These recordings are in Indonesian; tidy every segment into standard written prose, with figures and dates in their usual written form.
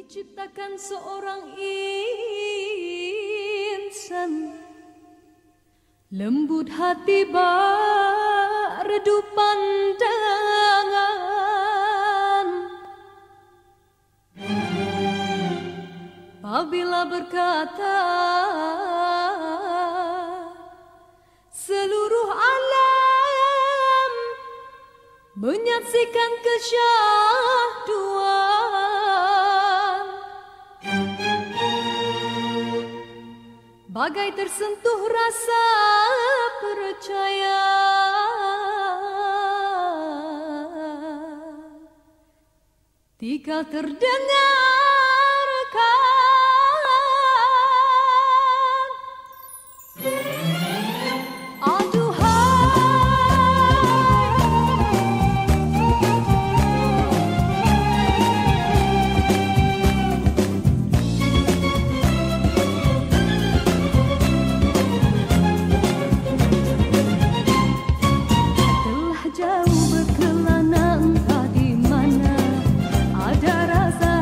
diciptakan seorang insan, lembut hati redup pandangan. Apabila berkata seluruh alam menyaksikan kesyahduan, bagai tersentuh rasa percaya. Tika terdengarkan jauh berkelana entah di mana ada rasa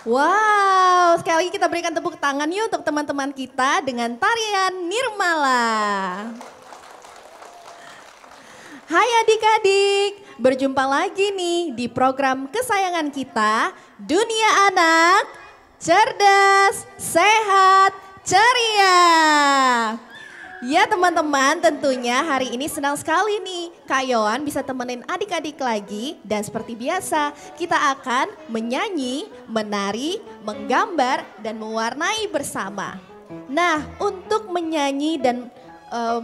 Wow, sekali lagi kita berikan tepuk tangan yuk untuk teman-teman kita dengan tarian Nirmala. Hai adik-adik, berjumpa lagi nih di program kesayangan kita, Dunia Anak, Cerdas, Sehat, Ceria. Ya teman-teman, tentunya hari ini senang sekali nih Kak Yohan bisa temenin adik-adik lagi. Dan seperti biasa kita akan menyanyi, menari, menggambar dan mewarnai bersama. Nah untuk menyanyi dan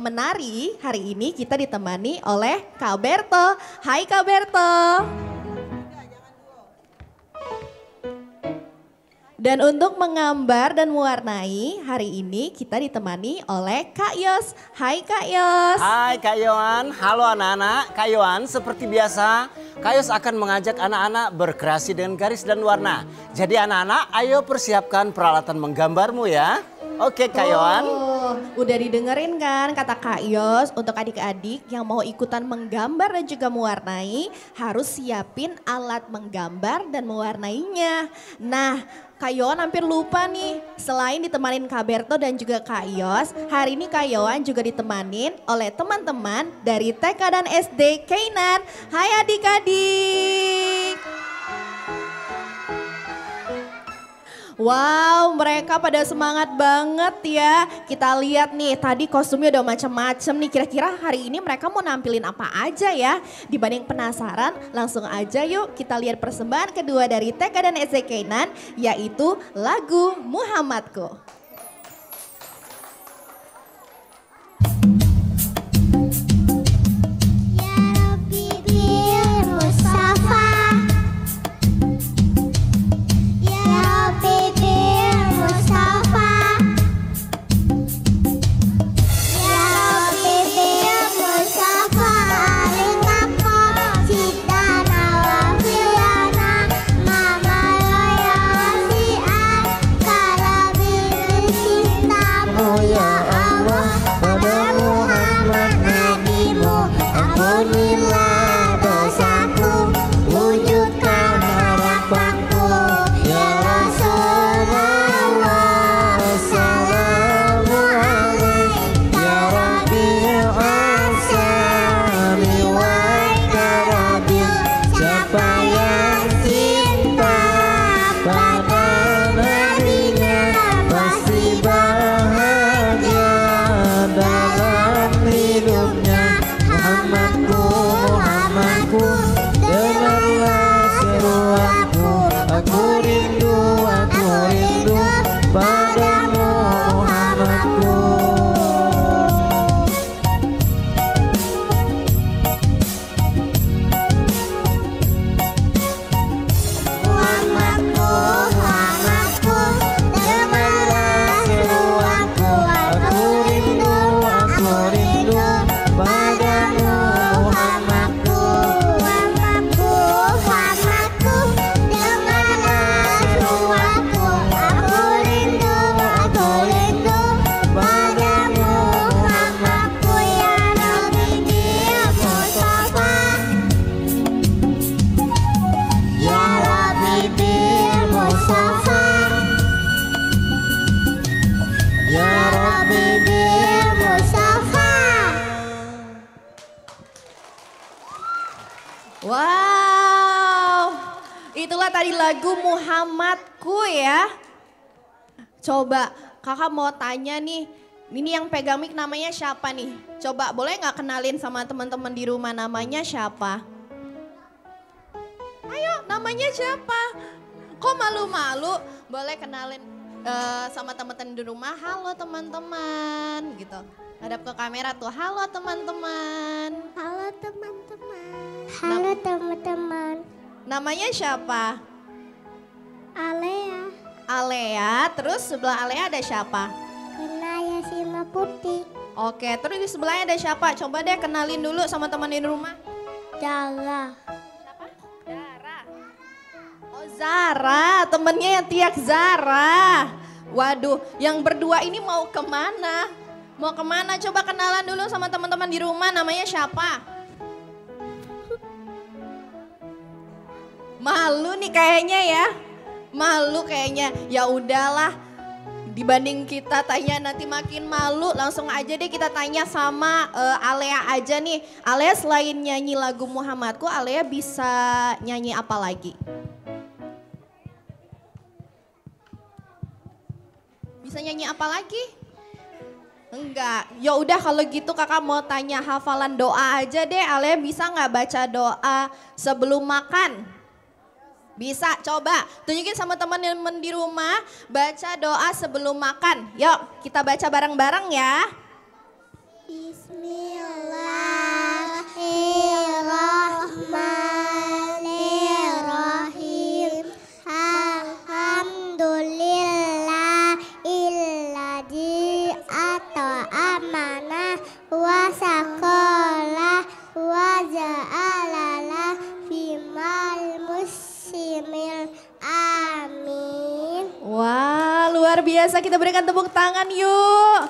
menari hari ini kita ditemani oleh Kak Berto. Hai Kak Berto. Dan untuk menggambar dan mewarnai hari ini kita ditemani oleh Kak Yos. Hai Kak Yos. Hai Kak Yohan, halo anak-anak. Kak Yohan seperti biasa Kak Yos akan mengajak anak-anak berkreasi dengan garis dan warna. Jadi anak-anak ayo persiapkan peralatan menggambarmu ya. Oke Kak Yohan. Udah didengerin kan kata Kak Yos, untuk adik-adik yang mau ikutan menggambar dan juga mewarnai harus siapin alat menggambar dan mewarnainya. Nah Kak Yohan hampir lupa nih, selain ditemanin Kak Berto dan juga Kak Yos, hari ini Kak Yohan juga ditemanin oleh teman-teman dari TK dan SD Keinan. Hai adik-adik. Wow, mereka pada semangat banget ya. Kita lihat nih, tadi kostumnya udah macam-macam nih. Kira-kira hari ini mereka mau nampilin apa aja ya? Dibanding penasaran, langsung aja yuk kita lihat persembahan kedua dari TK dan SD Keinan, yaitu lagu Muhammadku. Wow, itulah tadi lagu Muhammadku ya. Coba kakak mau tanya nih, ini yang pegang mic namanya siapa nih? Coba boleh nggak kenalin sama teman-teman di rumah namanya siapa? Ayo namanya siapa? Kok malu-malu? Boleh kenalin sama teman-teman di rumah. Halo teman-teman gitu. Hadap ke kamera tuh, halo teman-teman. Halo teman-teman. Halo teman-teman. Namanya siapa? Alea. Alea, terus sebelah Alea ada siapa? Kinaya Sima Putih. Oke, terus di sebelahnya ada siapa? Coba deh kenalin dulu sama teman di rumah. Dara. Siapa? Zara. Oh Zara, temennya yang Tiak Zara. Waduh, yang berdua ini mau kemana? Mau kemana? Coba kenalan dulu sama teman-teman di rumah, namanya siapa? Malu nih kayaknya ya. Malu kayaknya. Ya udahlah. Dibanding kita tanya nanti makin malu, langsung aja deh kita tanya sama Alea aja nih. Alea selain nyanyi lagu Muhammadku, Alea bisa nyanyi apa lagi? Bisa nyanyi apa lagi? Enggak. Ya udah kalau gitu kakak mau tanya hafalan doa aja deh. Alea bisa nggak baca doa sebelum makan? Bisa, coba tunjukin sama teman-teman di rumah baca doa sebelum makan. Yuk kita baca bareng-bareng ya. Bismillahirrahmanirrahim. Alhamdulillah illadzi at'amana wa saqala wa ja'alana fimal amin. Wah luar biasa, kita berikan tepuk tangan yuk.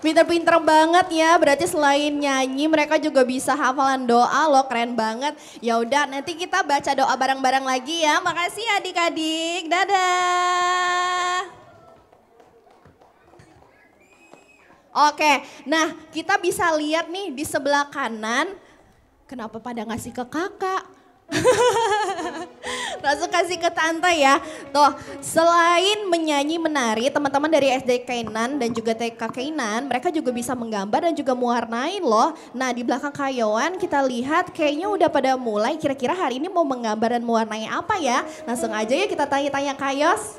Pinter-pinter banget ya, berarti selain nyanyi mereka juga bisa hafalan doa loh, keren banget. Ya udah nanti kita baca doa bareng-bareng lagi ya. Makasih adik-adik, dadah. Oke, nah kita bisa lihat nih di sebelah kanan. Kenapa pada ngasih ke kakak? Langsung kasih ke tante ya. Tuh, selain menyanyi menari, teman-teman dari SD Kainan dan juga TK Kainan, mereka juga bisa menggambar dan juga mewarnain loh. Nah, di belakang Kak Yowan kita lihat kayaknya udah pada mulai. Kira-kira hari ini mau menggambar dan mewarnai apa ya? Langsung aja ya kita tanya-tanya Kak Yos.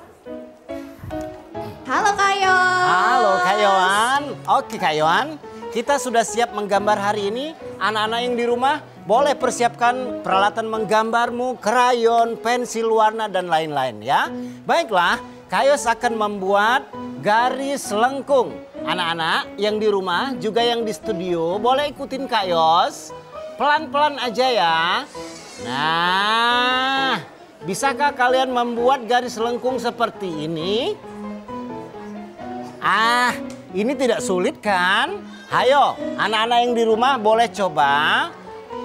Halo Kak Yos. Halo Kak Yowan. Oke Kak Yowan, kita sudah siap menggambar hari ini. Anak-anak yang di rumah boleh persiapkan peralatan menggambarmu, krayon, pensil warna dan lain-lain ya. Baiklah, Kak Yos akan membuat garis lengkung. Anak-anak yang di rumah juga yang di studio boleh ikutin Kak Yos. Pelan-pelan aja ya. Nah, bisakah kalian membuat garis lengkung seperti ini? Ah, ini tidak sulit kan? Hayo, anak-anak yang di rumah boleh coba.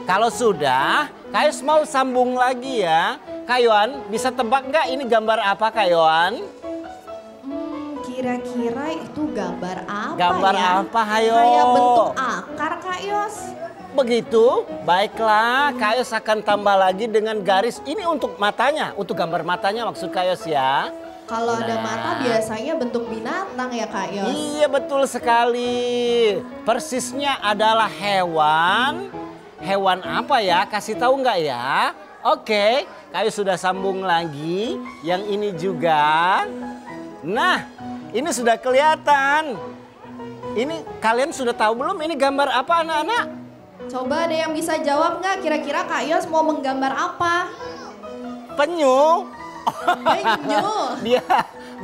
Kalau sudah, Kak Yos mau sambung lagi ya. Kak Yowan, bisa tebak nggak ini gambar apa Kak Yowan? Kira-kira itu gambar apa Gambar ya? apa, hayo? Kayak bentuk akar Kak Yos. Begitu? Baiklah, Kak Yos akan tambah lagi dengan garis. Ini untuk matanya, untuk gambar matanya maksud Kak Yos ya. Kalau ada mata biasanya bentuk binatang ya Kak Yos. Iya betul sekali. Persisnya adalah hewan. Hewan apa ya? Kasih tahu nggak ya? Oke, Kak Yos sudah sambung lagi. Yang ini juga. Nah, ini sudah kelihatan. Ini kalian sudah tahu belum ini gambar apa anak-anak? Coba ada yang bisa jawab nggak? Kira-kira Kak Yos mau menggambar apa? Penyu. Penyu. Dia.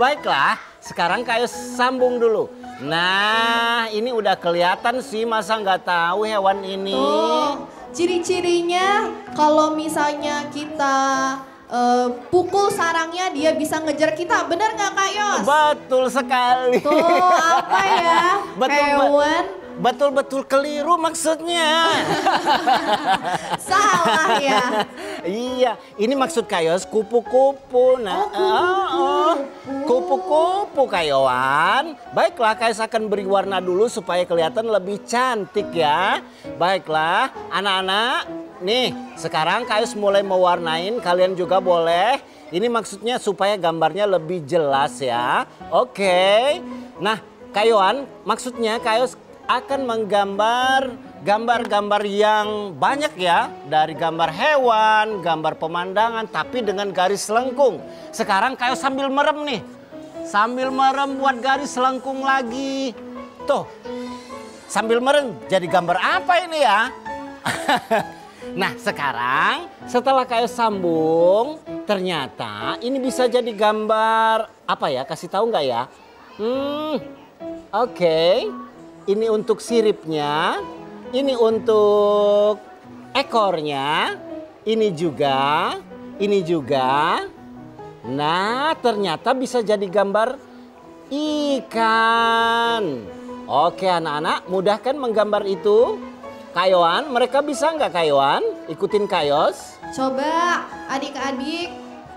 Baiklah, sekarang Kak Yos sambung dulu. Nah, ini udah kelihatan sih, masa nggak tahu hewan ini? Tuh, ciri-cirinya kalau misalnya kita pukul sarangnya dia bisa ngejar kita, benar nggak Kak Yos? Betul sekali. Tuh, apa ya? Hewan. Betul-betul keliru maksudnya. Salah ya. Iya, ini maksud Kak Yos kupu-kupu. Nah, kupu-kupu Kak Yowan. Baiklah, Kak Yos akan beri warna dulu supaya kelihatan lebih cantik ya. Baiklah, anak-anak. Nih, sekarang Kak Yos mulai mewarnain. Kalian juga boleh. Ini maksudnya supaya gambarnya lebih jelas ya. Oke. Nah, Kak Yowan, maksudnya Kak Yos akan menggambar gambar-gambar yang banyak ya. Dari gambar hewan, gambar pemandangan, tapi dengan garis lengkung. Sekarang Kak Yos sambil merem nih. Sambil merem buat garis lengkung lagi. Tuh, sambil merem jadi gambar apa ini ya? Nah sekarang setelah Kak Yos sambung, ternyata ini bisa jadi gambar apa ya? Kasih tahu nggak ya? Oke. Ini untuk siripnya, ini untuk ekornya, ini juga. Nah, ternyata bisa jadi gambar ikan. Oke anak-anak, mudah kan menggambar itu? Kak Yowan, mereka bisa nggak Kak Yowan? Ikutin Kak Yos. Coba adik-adik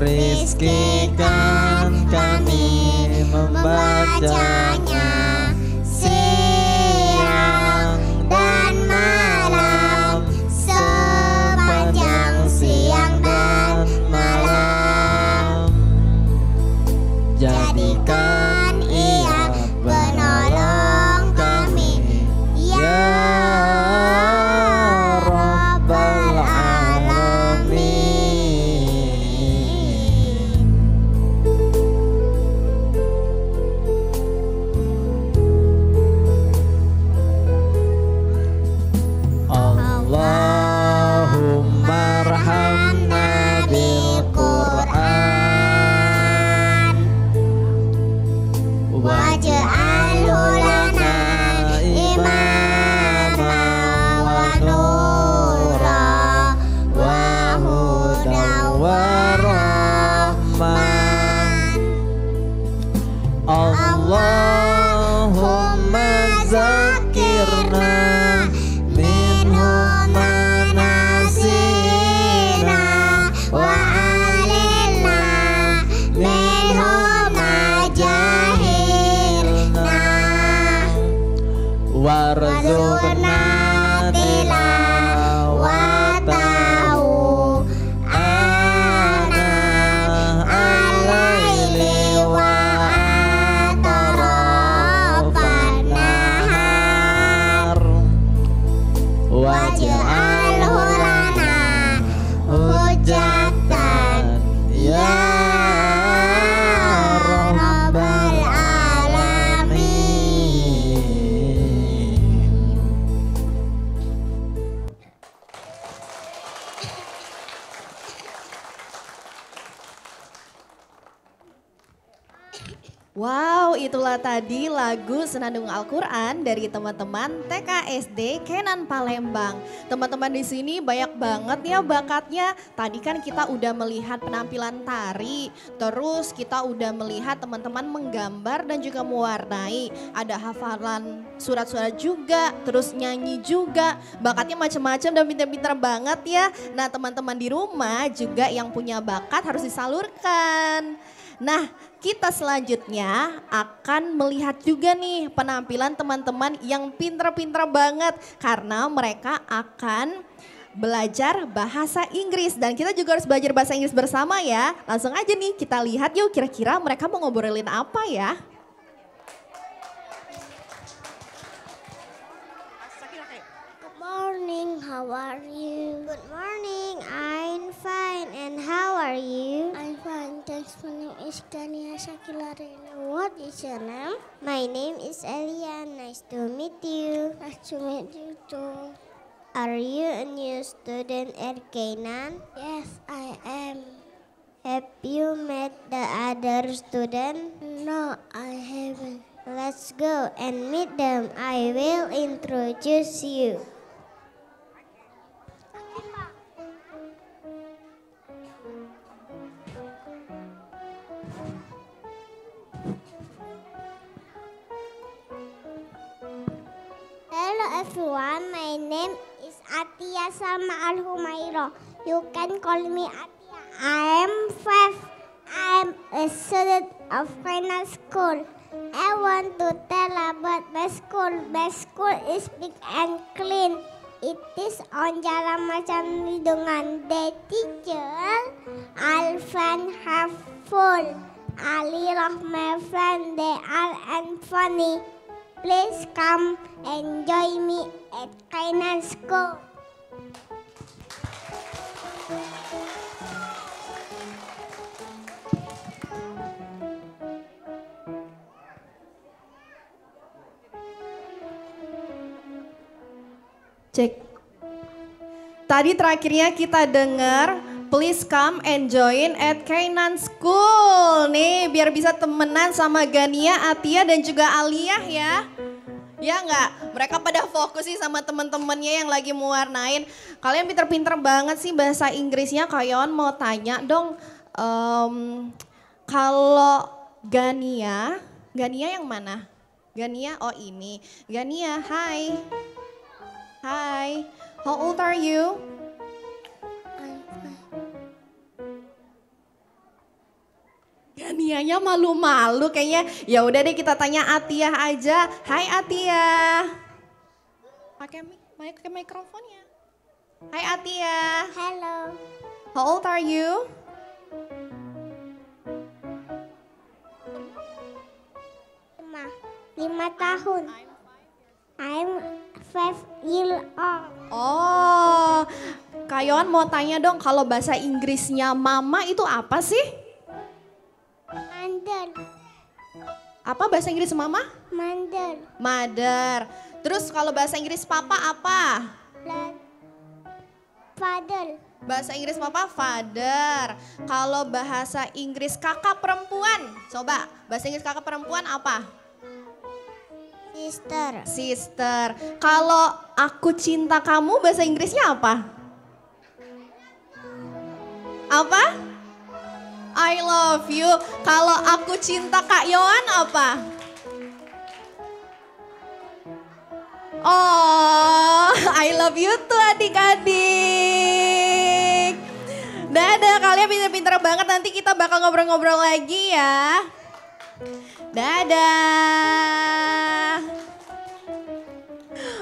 rizkikan kami membacanya siang dan malam, sepanjang siang dan malam. Jadikan ia penolong kami, ya Rabbal Alamin. Allahumma arhamna bil Qur'an waj'alhu lana imama wa nura wa hudan wa rahman. Allahumma zakirna minhu manasina wa alilna minhu majahilna warzuqna tilawatahu ana al-laili wa atarafan nahar waj'alhu lana hujjatan ya Rabbal Alamin. Wow, itulah tadi lagu Senandung Al-Quran dari teman-teman TKSD Kenan Palembang. Teman-teman di sini banyak banget ya bakatnya. Tadi kan kita udah melihat penampilan tari, terus kita udah melihat teman-teman menggambar dan juga mewarnai. Ada hafalan surat-surat juga, terus nyanyi juga. Bakatnya macam-macam dan pintar-pintar banget ya. Nah, teman-teman di rumah juga yang punya bakat harus disalurkan. Nah, kita selanjutnya akan melihat juga nih penampilan teman-teman yang pinter-pinter banget karena mereka akan belajar bahasa Inggris dan kita juga harus belajar bahasa Inggris bersama ya. Langsung aja nih kita lihat yuk kira-kira mereka mau ngobrolin apa ya. Good morning, how are you? Good morning, I'm fine. And how are you? I'm fine, thanks. My name is Dania Shakila Rena. What is your name? My name is Elian. Nice to meet you. Nice to meet you too. Are you a new student at Canaan? Yes, I am. Have you met the other student? No, I haven't. Let's go and meet them. I will introduce you. Hello everyone, my name is Atia Salma Al-Humaira. You can call me Atia. I am 5. I am a student of Final School. I want to tell about my school. My school is big and clean. It is on Jalan Macam Lindungan. The teacher, Alvan Haful, Ali my friend, they are and funny. Please come and join me at Kainan School. Cek. Tadi terakhirnya kita dengar please come and join at Kainan School. Nih biar bisa temenan sama Gania, Atia dan juga Aliyah ya. Ya enggak? Mereka pada fokus sih sama teman-temannya yang lagi mewarnain. Kalian pinter-pinter banget sih bahasa Inggrisnya. Kayon mau tanya dong. Kalau Gania yang mana? Gania, oh ini. Gania, hi. Hi, how old are you? Atianya malu-malu kayaknya. Ya udah deh kita tanya Atia aja. Hai Atia. Pakai mikrofonnya. Hai Atia. Hello. How old are you? Lima tahun. I'm 5 years old. Oh, Kak Yohan mau tanya dong, kalau bahasa Inggrisnya mama itu apa sih? Mother. Apa bahasa Inggris mama? Mother. Mother. Terus kalau bahasa Inggris papa apa? Father. Bahasa Inggris papa father. Kalau bahasa Inggris kakak perempuan, coba bahasa Inggris kakak perempuan apa? Sister. Sister. Kalau aku cinta kamu bahasa Inggrisnya apa? Apa? I love you. Kalau aku cinta Kak Yohan apa? Oh, I love you tuh adik-adik. Dadah, kalian pinter-pinter banget. Nanti kita bakal ngobrol-ngobrol lagi ya. Dadah.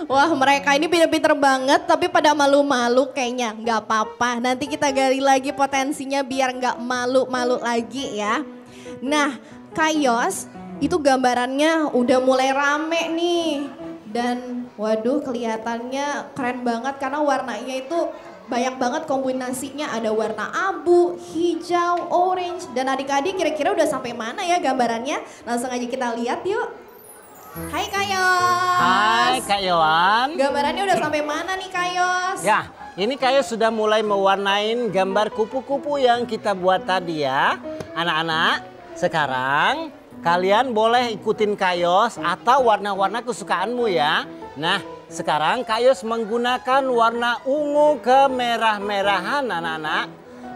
Wah, mereka ini pinter-pinter banget tapi pada malu-malu kayaknya. Nggak apa-apa, nanti kita gali lagi potensinya biar nggak malu-malu lagi ya. Nah, Kak Yos, itu gambarannya udah mulai rame nih. Dan waduh, kelihatannya keren banget karena warnanya itu banyak banget kombinasinya. Ada warna abu, hijau, orange. Dan adik-adik kira-kira udah sampai mana ya gambarannya? Langsung aja kita lihat yuk. Hai Kak Yos. Hai Kak Yohan. Gambarannya udah sampai mana nih Kak Yos? Ya, ini Kak Yos sudah mulai mewarnain gambar kupu-kupu yang kita buat tadi ya. Anak-anak, sekarang kalian boleh ikutin Kak Yos atau warna-warna kesukaanmu ya. Nah, sekarang Kak Yos menggunakan warna ungu kemerah-merahan anak-anak.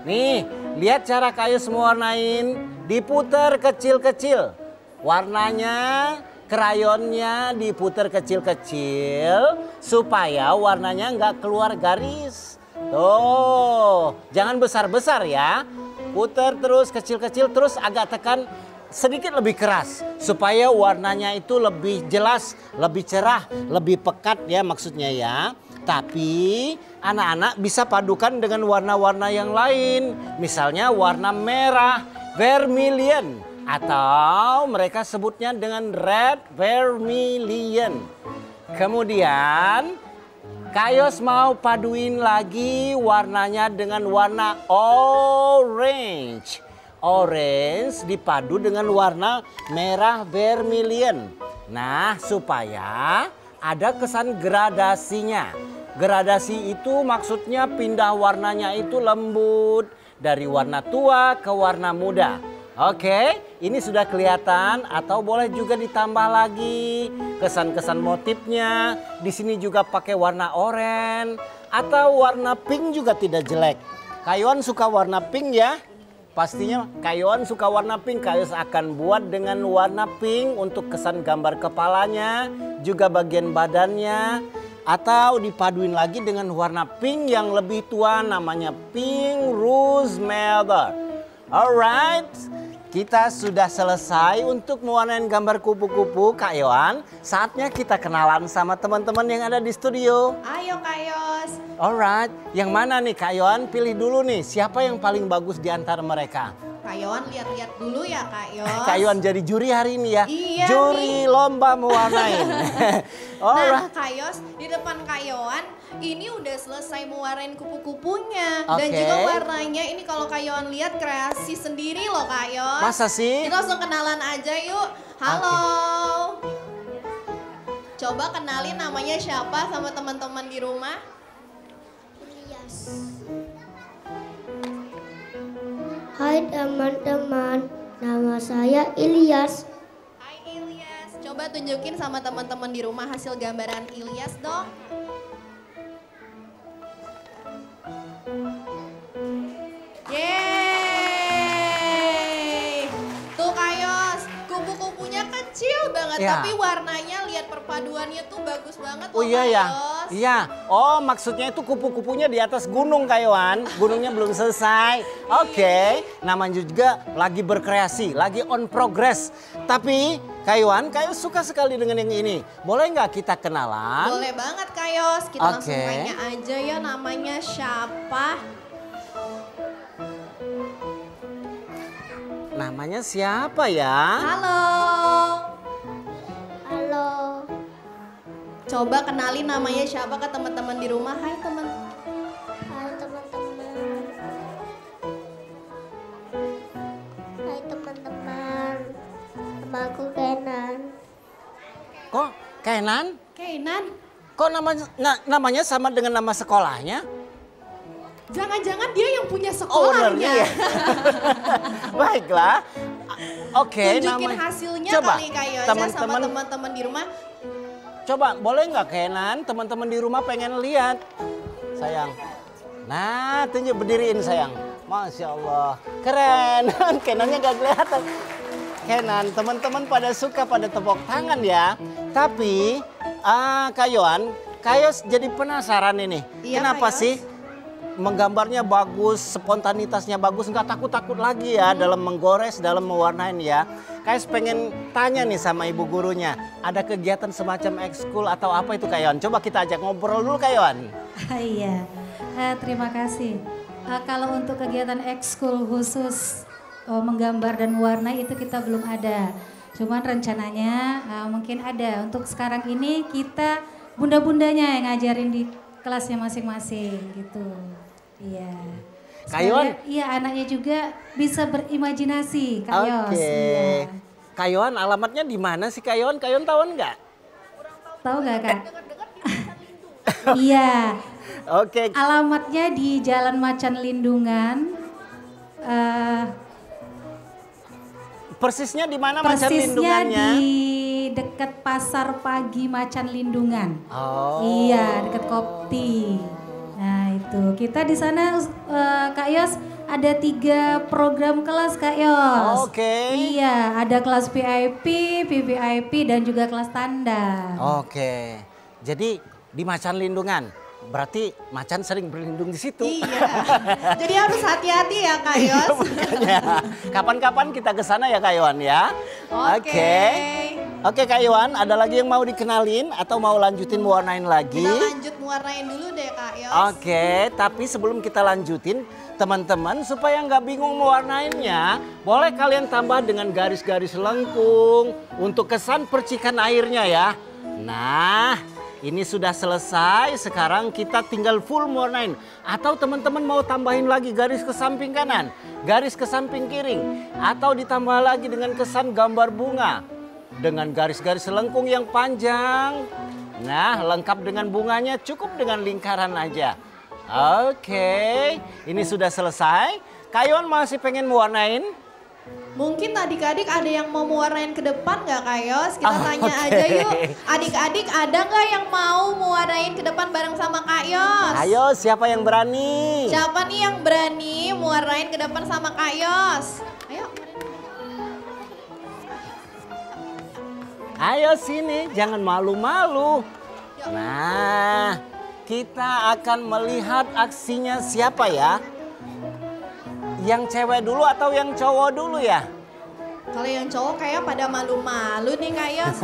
Nih, lihat cara Kak Yos mewarnain. Diputar kecil-kecil. Warnanya, krayonnya diputar kecil-kecil supaya warnanya nggak keluar garis. Tuh, jangan besar-besar ya. Putar terus kecil-kecil, terus agak tekan sedikit lebih keras supaya warnanya itu lebih jelas, lebih cerah, lebih pekat ya maksudnya ya. Tapi anak-anak bisa padukan dengan warna-warna yang lain. Misalnya warna merah, vermilion, atau mereka sebutnya dengan red vermilion. Kemudian Kak Yos mau paduin lagi warnanya dengan warna orange. Orange dipadu dengan warna merah vermilion. Nah, supaya ada kesan gradasinya. Gradasi itu maksudnya pindah warnanya itu lembut dari warna tua ke warna muda. Oke, ini sudah kelihatan atau boleh juga ditambah lagi kesan-kesan motifnya. Di sini juga pakai warna oranye atau warna pink juga tidak jelek. Kak Yohan suka warna pink ya? Pastinya Kak Yohan suka warna pink. Kak Yos akan buat dengan warna pink untuk kesan gambar kepalanya, juga bagian badannya. Atau dipaduin lagi dengan warna pink yang lebih tua, namanya pink rose madder. Alright, kita sudah selesai untuk mewarnain gambar kupu-kupu Kak Yohan. Saatnya kita kenalan sama teman-teman yang ada di studio. Ayo Kak Yos. Alright, yang mana nih Kak Yohan? Pilih dulu nih, siapa yang paling bagus di antara mereka? Kak Yohan lihat-lihat dulu ya Kak Yos. Kak Yohan jadi juri hari ini ya. Iya juri lomba mewarnain. Nah Kak Yos, di depan Kak Yohan ini udah selesai mewarnain kupu-kupunya. Dan Oke. juga warnanya ini kalau Kak Yohan lihat kreasi sendiri loh Kak Yos. Masa sih? Kita langsung kenalan aja yuk. Halo. Coba kenalin namanya siapa sama teman-teman di rumah. Hai teman-teman, nama saya Ilyas. Hai Ilyas. Coba tunjukin sama teman-teman di rumah hasil gambaran Ilyas dong. Yeay. Tuh Kak Yos, kupu-kupunya kecil banget Ya. tapi warnanya lihat perpaduannya tuh bagus banget Oh loh iya Kak ya, Yos. Iya, oh maksudnya itu kupu-kupunya di atas gunung Kayoan, gunungnya belum selesai. Oke, namanya juga lagi berkreasi, lagi on progress. Tapi Kayoan, Kayo suka sekali dengan yang ini. Boleh nggak kita kenalan? Boleh banget Kayos, kita langsung Oke. tanya aja ya namanya siapa? Namanya siapa ya? Halo. Halo. Coba kenalin namanya siapa ke teman-teman di rumah. Hai teman. Halo teman-teman. Hai teman-teman. Nama aku Kenan. Kok Kenan? Kenan. Kok namanya sama dengan nama sekolahnya? Jangan-jangan dia yang punya Ownernya sekolahnya. ya? Baiklah. Oke, Tunjukin hasilnya Coba, kali Kayos ya sama teman-teman di rumah. Coba boleh nggak Kenan? Teman-teman di rumah pengen lihat. Sayang. Nah, tunjuk berdiriin sayang. Masya Allah. Keren. Kenannya gak kelihatan. Kenan, teman-teman pada suka pada tepuk tangan ya. Tapi, Kayoan, Kayos jadi penasaran ini. Iya, Kenapa Kayos. sih? Menggambarnya bagus, spontanitasnya bagus, nggak takut-takut lagi ya dalam menggores, dalam mewarnain ya. Kayos pengen tanya nih sama ibu gurunya, ada kegiatan semacam ekskul atau apa itu Kayoan? Coba kita ajak ngobrol dulu Kayoan. Iya, terima kasih. Kalau untuk kegiatan ekskul khusus menggambar dan mewarnai itu kita belum ada. Cuman rencananya mungkin ada. Untuk sekarang ini kita bunda-bundanya yang ngajarin di kelasnya masing-masing gitu. Iya. Kayoan? Sekalian, iya anaknya juga bisa berimajinasi, Kak Yos. Oke. Iya. Kayoan alamatnya di mana sih Kayoan? Kayoan tahu nggak? Tahu nggak Kak? Iya. Oke. Alamatnya di Jalan Macan Lindungan. Persisnya di mana Macan Persisnya Lindungannya? di dekat Pasar Pagi Macan Lindungan. Oh. Iya, dekat Kopti. Nah itu kita di sana Kak Yos ada 3 program kelas Kak Yos. Oke. Iya, ada kelas VIP, VVIP dan juga kelas standar. Oke. Jadi di Macan Lindungan. Berarti macan sering berlindung di situ. Iya. Jadi harus hati-hati ya Kak Yos. Makanya, kapan-kapan kita ke sana ya Kak Iwan ya. Oke. Oke Kak Iwan, ada lagi yang mau dikenalin atau mau lanjutin mewarnain lagi? Kita lanjut mewarnain dulu deh Kak Yos. Oke, tapi sebelum kita lanjutin, teman-teman supaya nggak bingung mewarnainnya, boleh kalian tambah dengan garis-garis lengkung untuk kesan percikan airnya ya. Nah, ini sudah selesai, sekarang kita tinggal full mewarnain. Atau teman-teman mau tambahin lagi garis ke samping kanan, garis ke samping kiri. Atau ditambah lagi dengan kesan gambar bunga. Dengan garis-garis lengkung yang panjang. Nah, lengkap dengan bunganya, cukup dengan lingkaran aja. Oke, ini sudah selesai. Kayon masih pengen mewarnain? Mungkin adik-adik ada yang mau mewarnain ke depan nggak Kak Yos? Kita tanya Oke. aja yuk. Adik-adik ada nggak yang mau mewarnain ke depan bareng sama Kak Yos? Ayo, siapa yang berani? Siapa nih yang berani mewarnain ke depan sama Kak Yos? Ayo. Ayo sini, jangan malu-malu. Nah, kita akan melihat aksinya siapa ya? Yang cewek dulu atau yang cowok dulu ya? Kalau yang cowok kayak pada malu-malu nih Kak Yos.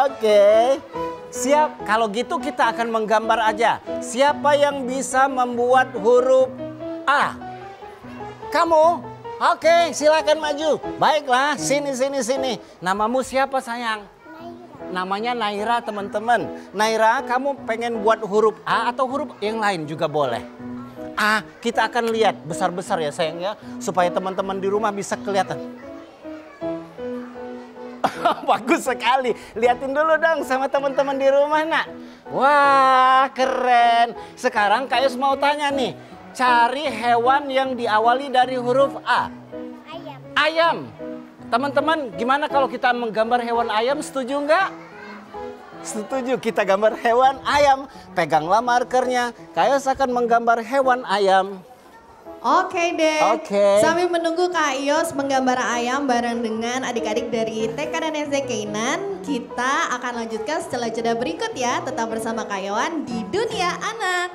Oke, siap. Kalau gitu kita akan menggambar aja. Siapa yang bisa membuat huruf A? Kamu? Oke, silakan maju. Baiklah, sini. Namamu siapa sayang? Namanya Naira teman-teman. Naira, kamu pengen buat huruf A atau huruf yang lain juga boleh. A, kita akan lihat besar-besar ya sayang ya. Supaya teman-teman di rumah bisa kelihatan. Bagus sekali. Liatin dulu dong sama teman-teman di rumah nak. Wah keren. Sekarang Kayus mau tanya nih. Cari hewan yang diawali dari huruf A. Ayam. Ayam. Teman-teman gimana kalau kita menggambar hewan ayam, setuju nggak? Setuju, kita gambar hewan ayam. Peganglah markernya. Kayus akan menggambar hewan ayam. Oke deh. Oke. Sambil menunggu Kak Yos menggambar ayam bareng dengan adik-adik dari TK dan SD Keinan, kita akan lanjutkan setelah jeda berikut ya. Tetap bersama Kak Yohan di Dunia Anak.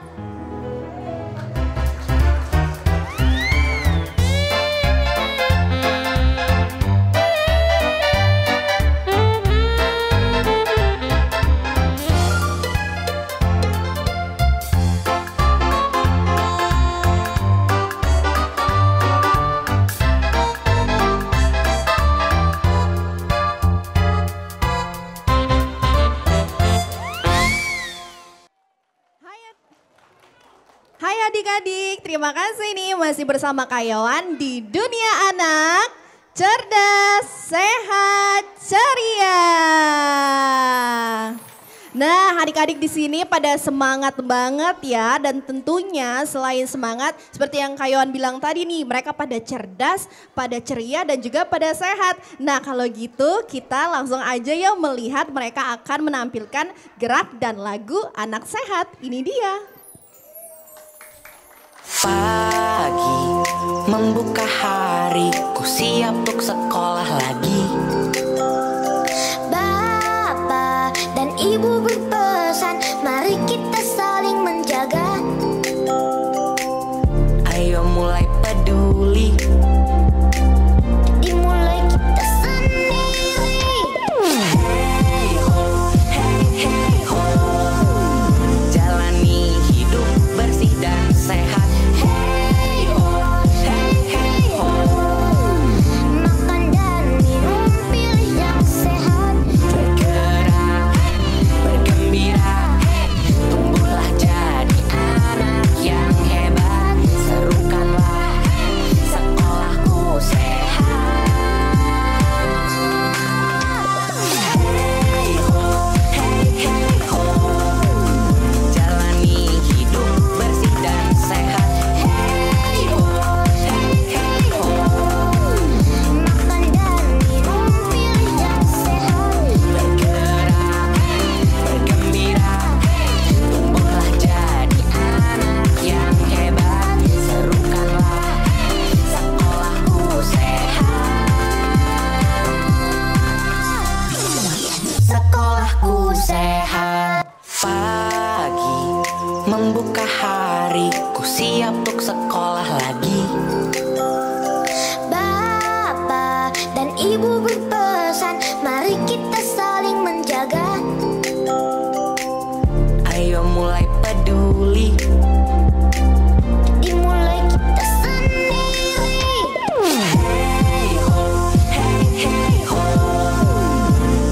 Hai adik-adik, terima kasih nih masih bersama Kak Yohan di Dunia Anak, cerdas, sehat, ceria. Nah, adik-adik di sini pada semangat banget ya, dan tentunya selain semangat seperti yang Kak Yohan bilang tadi nih, mereka pada cerdas, pada ceria dan juga pada sehat. Nah, kalau gitu kita langsung aja ya melihat mereka akan menampilkan gerak dan lagu anak sehat. Ini dia. Pagi membuka hariku, siap untuk sekolah lagi. Bapak dan Ibu berpesan, mari kita saling menjaga. Ayo mulai peduli, Dimulai kita sendiri. hey ho, hey hey ho. Jalani hidup bersih dan sehat. Hey ho, hey hey ho. Makan dan minum, pilih yang sehat. Bergerak, bergembira, tumbuhlah jadi anak yang hebat. Serukanlah sekolahku sehat. Hey ho, hey hey ho. Jalani hidup bersih dan sehat. Hey ho, hey hey ho. Makan dan minum, pilih yang sehat. Bergerak, bergembira, tumbuhlah jadi anak yang hebat. Serukanlah sekolahku sehat. Sekolahku sehat. Pagi membuka hariku, siap untuk sekolah lagi. Bapak dan Ibu berpesan, mari kita saling menjaga. Ayo mulai peduli, Dimulai kita sendiri. hey ho, hey hey ho.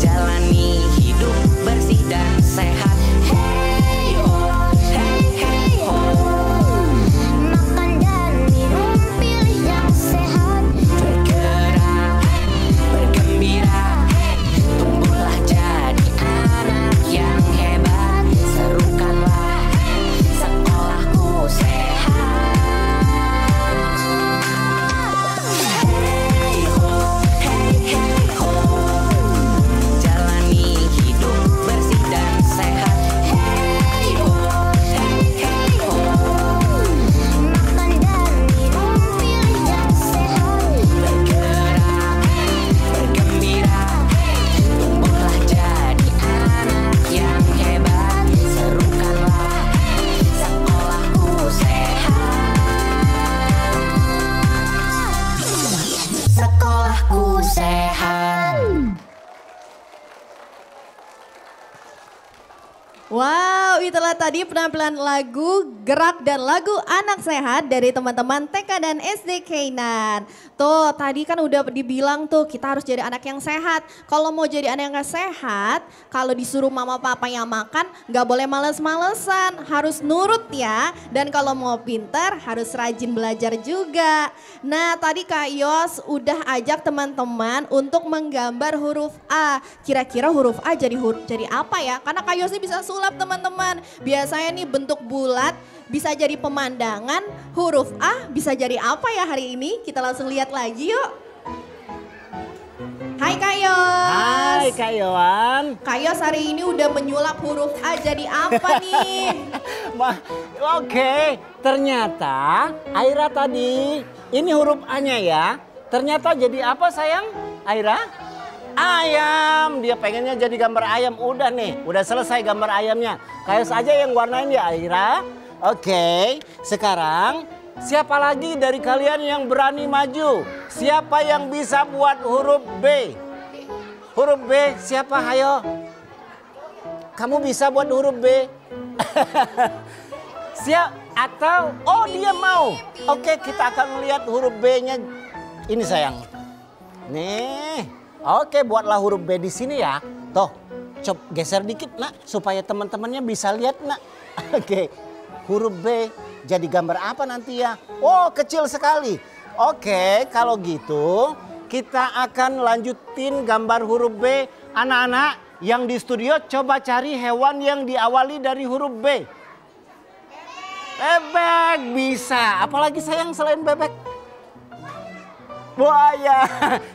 Jalani hidup bersih dan sehat. Hey ho, hey hey ho. Makan dan minum, pilih yang sehat. Bergerak, bergembira, tumbuhlah jadi anak yang hebat. Serukanlah sekolahku sehat. Hey ho, hey hey ho. Jalani hidup bersih dan sehat. Hey ho, hey hey ho. Makan dan minum, pilih yang sehat. Bergerak, bergembira, tumbuhlah jadi anak yang hebat. Serukanlah sekolahku sehat. Sekolahku sehat. Wow, itulah tadi penampilan lagu Gerak dan lagu Anak Sehat dari teman-teman TK dan SD Keinan. Tuh, tadi kan udah dibilang tuh kita harus jadi anak yang sehat. Kalau mau jadi anak yang sehat, kalau disuruh mama papa yang makan, nggak boleh males-malesan, harus nurut ya. Dan kalau mau pintar, harus rajin belajar juga. Nah, tadi Kak Yos udah ajak teman-teman untuk menggambar huruf A. Kira-kira huruf A jadi apa ya? Karena Kak Yos ini bisa sulap teman-teman. Biasanya nih bentuk bulat, bisa jadi pemandangan. Huruf A bisa jadi apa ya hari ini? Kita langsung lihat lagi yuk. Hai Kak Yos. Hai Kak Yohan. Kak Yos hari ini udah menyulap huruf A jadi apa nih? Oke, ternyata Aira tadi, ini huruf A-nya ya. Ternyata jadi apa sayang, Aira? Ayam, dia pengennya jadi gambar ayam. Udah nih, udah selesai gambar ayamnya. Kak Yos aja yang warnain ya Aira. Oke, sekarang siapa lagi dari kalian yang berani maju? Siapa yang bisa buat huruf B? Huruf B siapa? Hayo. Kamu bisa buat huruf B? Siap atau oh dia mau? Oke, kita akan lihat huruf B-nya. Ini sayang. Nih. Oke, buatlah huruf B di sini ya. Tuh, coba geser dikit nak supaya teman-temannya bisa lihat nak. Oke. Huruf B jadi gambar apa nanti ya? Oh, kecil sekali. Oke, kalau gitu kita akan lanjutin gambar huruf B. Anak-anak yang di studio coba cari hewan yang diawali dari huruf B. Bebek bisa. Apalagi sayang selain bebek? Buaya.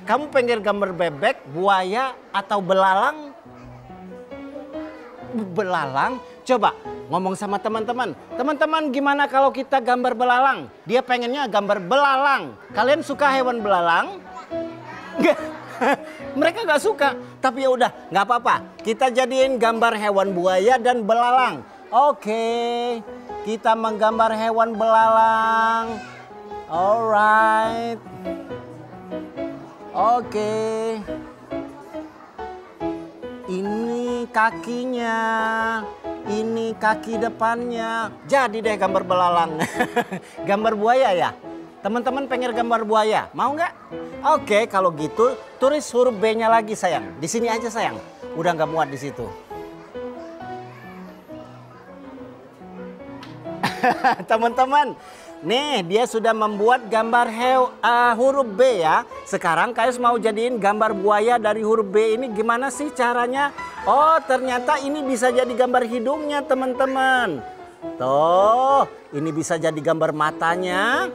Kamu pengen gambar bebek, buaya atau belalang? Belalang? Coba ngomong sama teman-teman. Teman-teman gimana kalau kita gambar belalang? Dia pengennya gambar belalang. Kalian suka hewan belalang? Enggak. Mereka nggak suka. Tapi ya udah, nggak apa-apa. Kita jadiin gambar hewan buaya dan belalang. Oke. Kita menggambar hewan belalang. Alright. Oke. Ini kakinya. Ini kaki depannya. Jadi deh gambar belalang. Gambar buaya ya? Teman-teman pengen gambar buaya? Mau nggak? Oke, kalau gitu tulis huruf B-nya lagi sayang. Di sini aja sayang. Udah nggak muat di situ. Teman-teman, nih dia sudah membuat gambar huruf B ya. Sekarang Kak Yos mau jadiin gambar buaya dari huruf B ini gimana sih caranya? Oh, ternyata ini bisa jadi gambar hidungnya teman-teman. Tuh, ini bisa jadi gambar matanya.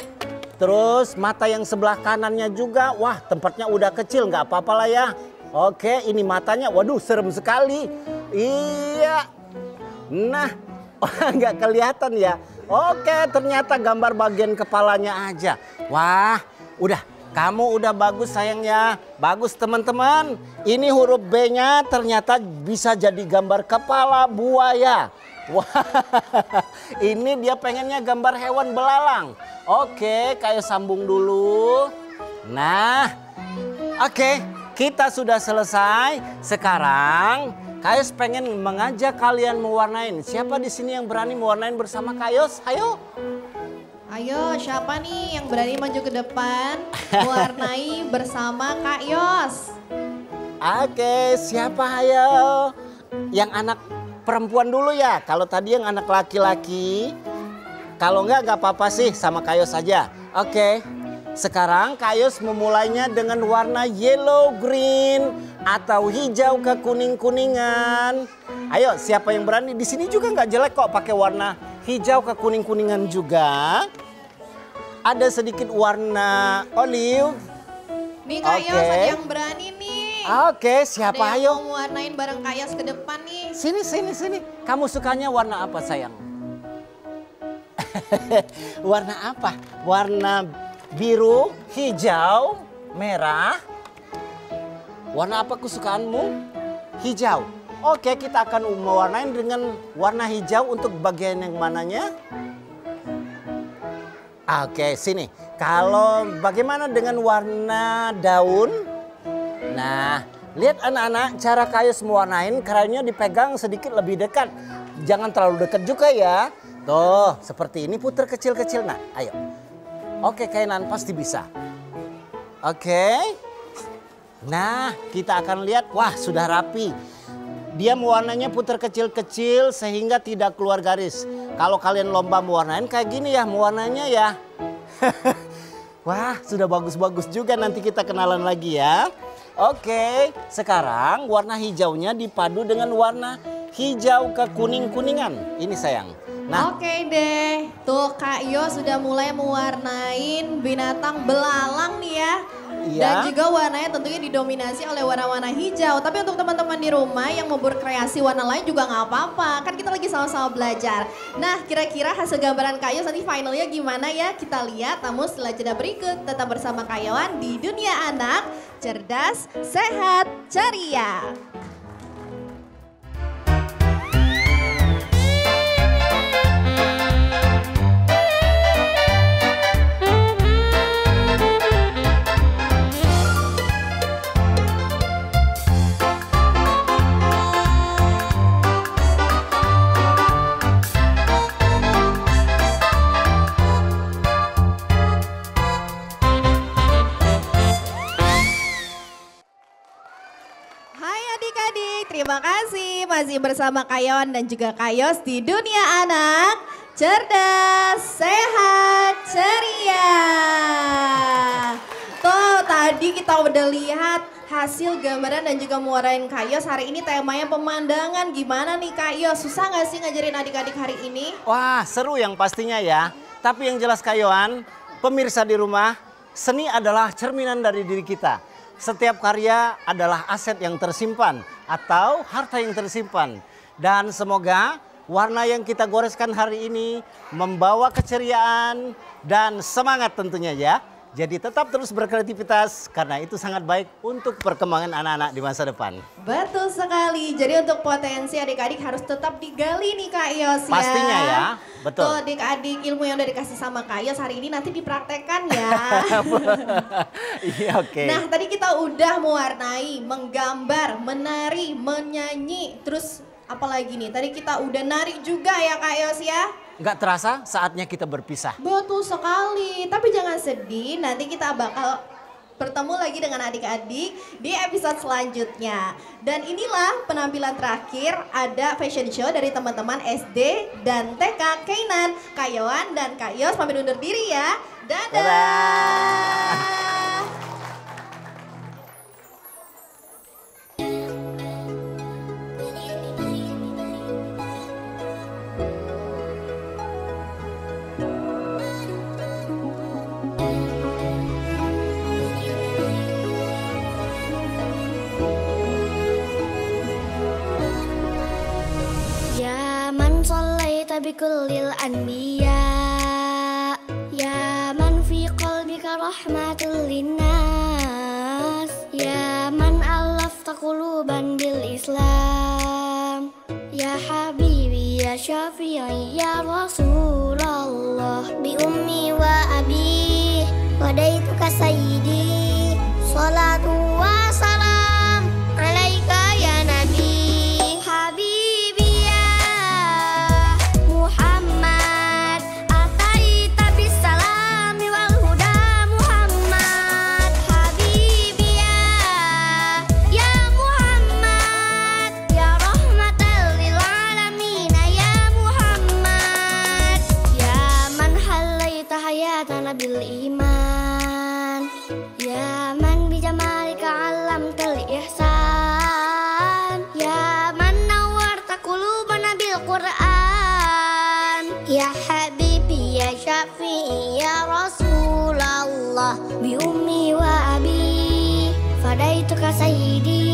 Terus mata yang sebelah kanannya juga. Wah, tempatnya udah kecil, nggak apa-apa lah ya. Oke, ini matanya. Waduh, serem sekali. Iya. Nah, nggak kelihatan ya. Oke, ternyata gambar bagian kepalanya aja. Wah, udah. Kamu udah bagus sayang ya. Bagus teman-teman. Ini huruf B-nya ternyata bisa jadi gambar kepala buaya. Wah, ini dia pengennya gambar hewan belalang. Oke, kayak sambung dulu. Nah, oke, kita sudah selesai. Sekarang Kak Yos pengen mengajak kalian mewarnain. Siapa di sini yang berani mewarnain bersama Kak Yos? Ayo. Ayo, siapa nih yang berani maju ke depan mewarnai bersama Kak Yos? Oke, siapa ayo? Yang anak perempuan dulu ya. Kalau tadi yang anak laki-laki. Kalau nggak apa-apa sih sama Kak Yos aja. Oke, sekarang Kak Yos memulainya dengan warna yellow green atau hijau ke kuning-kuningan. Ayo, siapa yang berani? Di sini juga nggak jelek kok pakai warna hijau ke kuning-kuningan juga. Ada sedikit warna olive. Nih Kak Yos ada yang berani nih. Oke, siapa ada yang ayo? mau warnain bareng Kak Yos ke depan nih. Sini. Kamu sukanya warna apa sayang? Warna apa? Warna biru, hijau, merah. Warna apa kesukaanmu? Hijau. Oke, kita akan mewarnain dengan warna hijau untuk bagian yang mananya? Oke, sini. Kalau bagaimana dengan warna daun? Nah, lihat anak-anak cara Kak Yos mewarnain, kerangnya dipegang sedikit lebih dekat. Jangan terlalu dekat juga ya. Tuh, seperti ini putar kecil-kecil. Nah, ayo. Oke, Kainan pasti bisa. Oke. Nah, kita akan lihat. Wah, sudah rapi. Dia mewarnanya putar kecil-kecil sehingga tidak keluar garis. Kalau kalian lomba mewarnain kayak gini ya, mewarnanya ya. Wah, sudah bagus-bagus juga, nanti kita kenalan lagi ya. Oke, sekarang warna hijaunya dipadu dengan warna hijau ke kuning-kuningan. Ini sayang. Nah, Oke deh, tuh Kak Yos sudah mulai mewarnain binatang belalang nih ya. Iya. Dan juga warnanya tentunya didominasi oleh warna-warna hijau. Tapi untuk teman-teman di rumah yang mau berkreasi warna lain juga nggak apa-apa. Kan kita lagi sama-sama belajar. Nah, kira-kira hasil gambaran Kak Yos nanti finalnya gimana ya? Kita lihat. Namun setelah jeda berikut, tetap bersama Kak Yohan di Dunia Anak. Cerdas, sehat, ceria. Terima kasih masih bersama Kak Yohan dan juga Kak Yos di Dunia Anak. Cerdas, sehat, ceria. Tuh tadi kita udah lihat hasil gambaran dan juga mewarnain Kak Yos. Hari ini temanya pemandangan. Gimana nih Kak Yos? Susah gak sih ngajarin adik-adik hari ini? Wah, seru yang pastinya ya. Tapi yang jelas Kak Yohan, pemirsa di rumah, seni adalah cerminan dari diri kita. Setiap karya adalah aset yang tersimpan atau harta yang tersimpan. Dan semoga warna yang kita goreskan hari ini membawa keceriaan dan semangat tentunya ya. Jadi tetap terus berkreativitas karena itu sangat baik untuk perkembangan anak-anak di masa depan. Betul sekali. Jadi untuk potensi adik-adik harus tetap digali nih Kak Yos ya. Pastinya ya, betul. Tuh adik-adik ilmu yang udah dikasih sama Kak Yos hari ini nanti dipraktekkan ya. Iya oke. Nah tadi kita udah mewarnai, menggambar, menari, menyanyi. Terus apalagi nih? Tadi kita udah nari juga ya Kak Yos ya. Nggak terasa saatnya kita berpisah. Betul sekali, tapi jangan sedih, nanti kita bakal bertemu lagi dengan adik-adik di episode selanjutnya. Dan inilah penampilan terakhir, ada fashion show dari teman-teman SD dan TK Keinan. Kak Yohan dan Kak Yos pamit undur diri ya. Dadah! Dadah. بكل الأنبياء يا من في قلبك رحمة للناس يا من ألفت قلوبا بالإسلام يا حبيبي يا شفيعي يا رسول الله بأمي وأبي وديتك سيدي صلاة وسلام عليك يا نبي حبيبي يا محمد أتيت بالسلام والهدى محمد حبيبي يا محمد يا رحمة للعالمين يا محمد يا من حليت حياتنا بالإيمان يا من بجمالك علمت الإحسان يا من نورت قلوبنا بالقرآن يا حبيبي يا شفيعي يا رسول الله بأمي وأبي فديتك سيدي